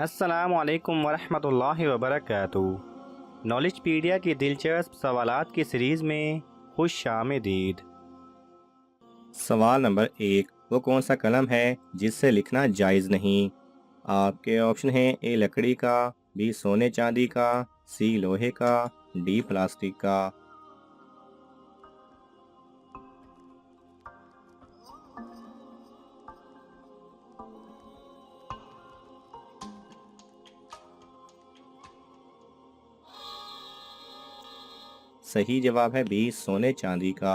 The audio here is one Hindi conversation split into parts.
अस्सलाम वालेकुम वरहमतुल्लाहि वबरकातुहू। नॉलेजपीडिया की दिलचस्प सवालात की सीरीज़ में खुश आमदीद। सवाल नंबर 1। वो कौन सा कलम है जिससे लिखना जायज़ नहीं? आपके ऑप्शन हैं: ए लकड़ी का, बी सोने चांदी का, सी लोहे का, डी प्लास्टिक का। सही जवाब है बी सोने चांदी का।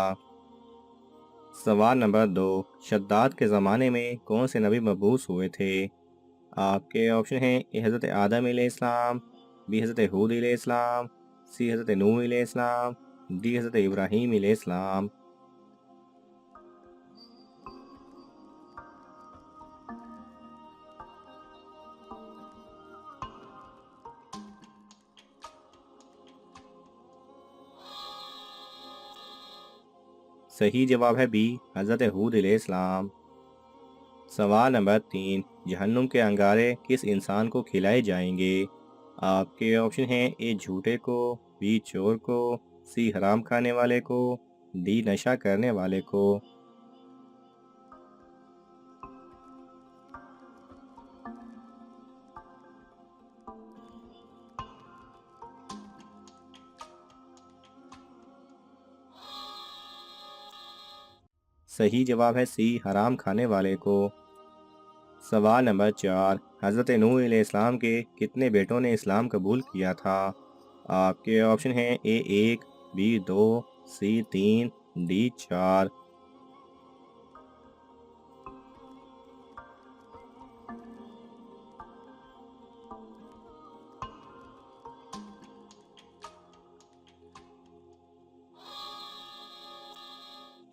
सवाल नंबर 2। शद्दाद के ज़माने में कौन से नबी मबूस हुए थे? आपके ऑप्शन हैं: ए हज़रत आदम अलैहिस्सलाम, बी हज़रत हूद अलैहिस्सलाम, सी हज़रत नूह अलैहिस्सलाम, डी हज़रत इब्राहीम अलैहिस्सलाम। सही जवाब है बी हज़रत हूद अलैहिस्सलाम। सवाल नंबर 3। जहन्नुम के अंगारे किस इंसान को खिलाए जाएंगे? आपके ऑप्शन हैं: ए झूठे को, बी चोर को, सी हराम खाने वाले को, डी नशा करने वाले को। सही जवाब है सी हराम खाने वाले को। सवाल नंबर 4। हज़रत नूह अलैहिस्सलाम के कितने बेटों ने इस्लाम कबूल किया था? आपके ऑप्शन हैं: ए 1, बी 2, सी 3, डी 4।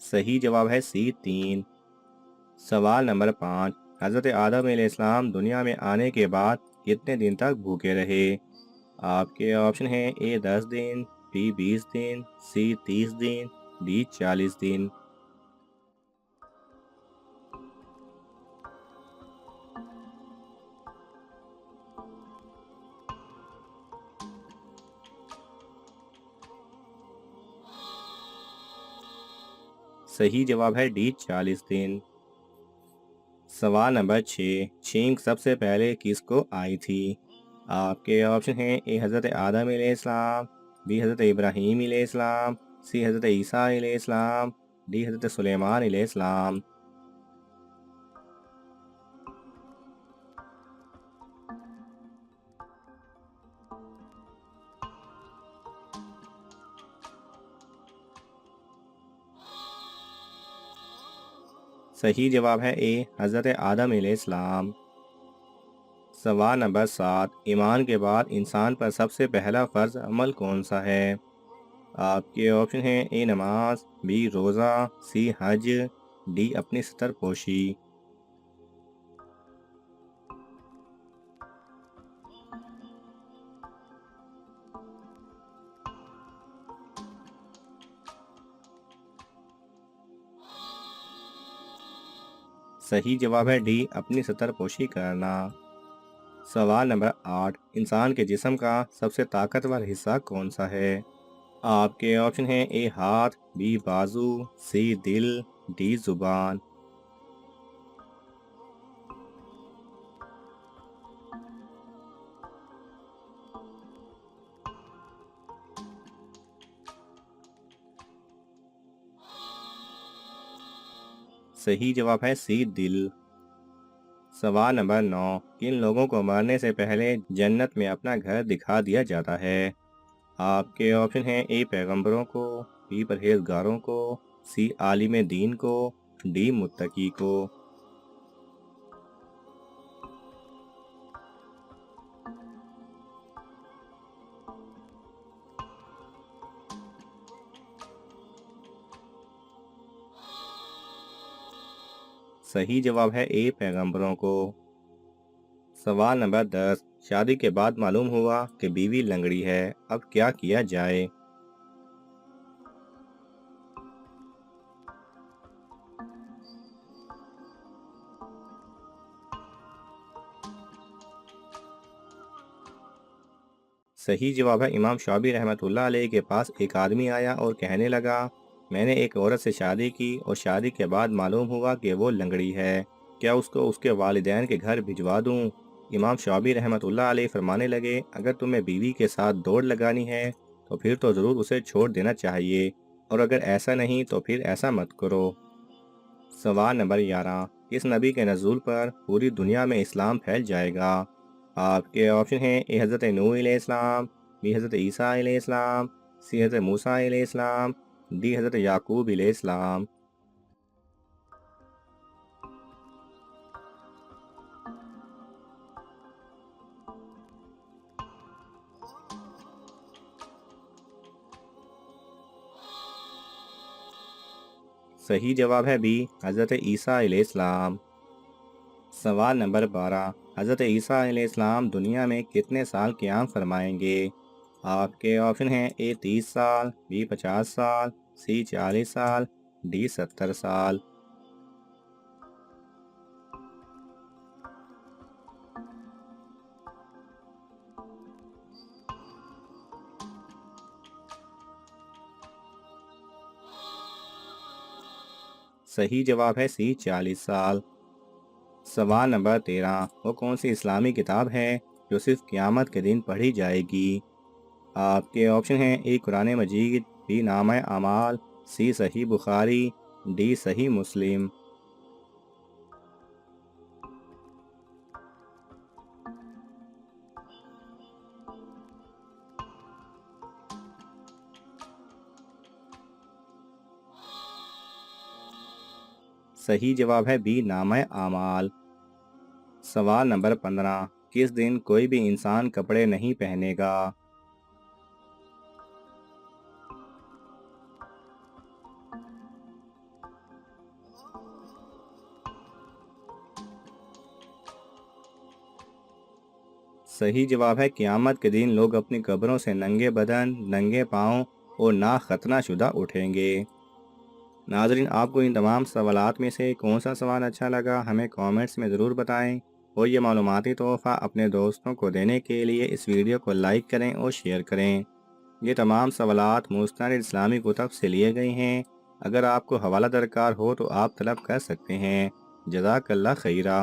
सही जवाब है सी 3। सवाल नंबर 5। हज़रत आदम अलैहिस्सलाम दुनिया में आने के बाद कितने दिन तक भूखे रहे? आपके ऑप्शन हैं: ए 10 दिन, बी 20 दिन, सी 30 दिन, डी 40 दिन। सही जवाब है डी 40 दिन। सवाल नंबर 6। छींक सबसे पहले किसको आई थी? आपके ऑप्शन हैं: ए हज़रत आदम अलैहिस्सलाम, बी हज़रत इब्राहीम अलैहिस्सलाम, सी हज़रत ईसा अलैहिस्सलाम, डी हज़रत सुलेमान अलैहिस्सलाम। सही जवाब है ए हज़रत आदम अलैहिस्सलाम। सवाल नंबर 7। ईमान के बाद इंसान पर सबसे पहला फ़र्ज अमल कौन सा है? आपके ऑप्शन हैं: ए नमाज, बी रोज़ा, सी हज, डी अपनी सतर पोशी। सही जवाब है डी अपनी सतर पोशी करना। सवाल नंबर 8। इंसान के जिस्म का सबसे ताकतवर हिस्सा कौन सा है? आपके ऑप्शन हैं: ए हाथ, बी बाजू, सी दिल, डी जुबान। सही जवाब है सी दिल। सवाल नंबर 9। किन लोगों को मरने से पहले जन्नत में अपना घर दिखा दिया जाता है? आपके ऑप्शन हैं: ए पैगंबरों को, बी परहेजगारों को, सी आलिम दीन को, डी मुत्तकी को। सही जवाब है ए पैगंबरों को। सवाल नंबर 10। शादी के बाद मालूम हुआ कि बीवी लंगड़ी है, अब क्या किया जाए? सही जवाब है इमाम शाबी रहमतुल्लाह अलैह के पास एक आदमी आया और कहने लगा, मैंने एक औरत से शादी की और शादी के बाद मालूम हुआ कि वो लंगड़ी है, क्या उसको उसके वालिदैन के घर भिजवा दूं? इमाम शाबी रहमतुल्लाह अलैह फरमाने लगे, अगर तुम्हें बीवी के साथ दौड़ लगानी है तो फिर तो ज़रूर उसे छोड़ देना चाहिए, और अगर ऐसा नहीं तो फिर ऐसा मत करो। सवाल नंबर 11, किस नबी के नज़ूल पर पूरी दुनिया में इस्लाम फैल जाएगा? आपके ऑप्शन हैं ए हज़रत नूह अलैहिस्सलाम, बी हज़रत ईसा अलैहिस्सलाम, सी हज़रत मूसा अलैहिस्सलाम, डी हज़रत याकूब अलैहिस्सलाम। सही जवाब है बी हज़रत ईसा अलैहिस्सलाम। सवाल नंबर 12, हज़रत ईसा अलैहिस्सलाम दुनिया में कितने साल क़याम फरमाएंगे? आपके ऑप्शन हैं ए 30 साल, बी 50 साल, सी 40 साल, डी 70 साल। सही जवाब है सी 40 साल। सवाल नंबर 13, वो कौन सी इस्लामी किताब है जो सिर्फ क़यामत के दिन पढ़ी जाएगी? आपके ऑप्शन हैं ए कुरान मजीद, बी नामा अमाल, सी सही बुखारी, डी सही मुस्लिम। सही जवाब है बी नामा अमाल। सवाल नंबर 15, किस दिन कोई भी इंसान कपड़े नहीं पहनेगा? सही जवाब है क़यामत के दिन लोग अपनी कब्रों से नंगे बदन, नंगे पाँव और ना खतनाशुदा उठेंगे। नाजरीन, आपको इन तमाम सवालात में से कौन सा सवाल अच्छा लगा हमें कमेंट्स में ज़रूर बताएं, और ये मालूमाती तोहफ़ा अपने दोस्तों को देने के लिए इस वीडियो को लाइक करें और शेयर करें। ये तमाम सवालात मुस्तनद इस्लामी कुतब से लिए गए हैं। अगर आपको हवाला दरकार हो तो आप तलब कर सकते हैं। जज़ाकल्लाह खैरा।